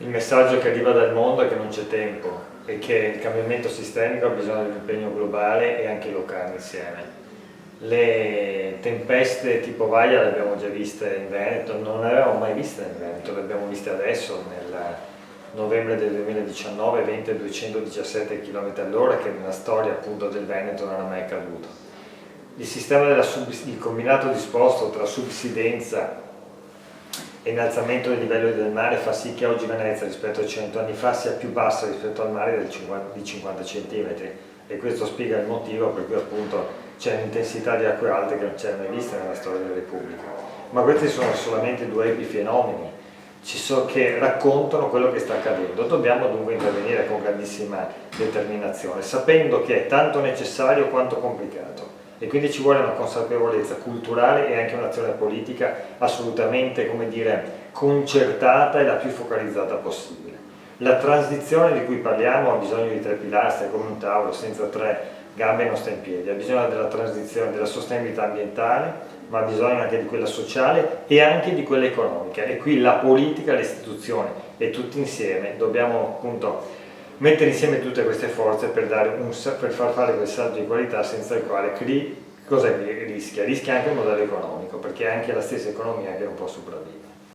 Il messaggio che arriva dal mondo è che non c'è tempo e che il cambiamento sistemico ha bisogno di un impegno globale e anche locale insieme. Le tempeste tipo Vaia le abbiamo già viste in Veneto, non le avevamo mai viste in Veneto, le abbiamo viste adesso nel novembre del 2019, 20 e 217 km all'ora, che nella storia appunto del Veneto non è mai accaduto. Il sistema il combinato disposto tra subsidenza e innalzamento del livello del mare fa sì che oggi Venezia rispetto a 100 anni fa sia più bassa rispetto al mare di 50 cm, e questo spiega il motivo per cui appunto c'è un'intensità di acque alte che non c'era mai vista nella storia della Repubblica. Ma questi sono solamente due epifenomeni che raccontano quello che sta accadendo. Dobbiamo dunque intervenire con grandissima determinazione, sapendo che è tanto necessario quanto complicato. E quindi ci vuole una consapevolezza culturale e anche un'azione politica assolutamente, come dire, concertata e la più focalizzata possibile. La transizione di cui parliamo ha bisogno di tre pilastri, come un tavolo, senza tre gambe non sta in piedi. Ha bisogno della transizione, della sostenibilità ambientale, ma ha bisogno anche di quella sociale e anche di quella economica. E qui la politica, le istituzioni e tutti insieme dobbiamo appunto mettere insieme tutte queste forze per far fare quel salto di qualità senza il quale cosa rischia? Rischia anche il modello economico, perché è anche la stessa economia che non può sopravvivere.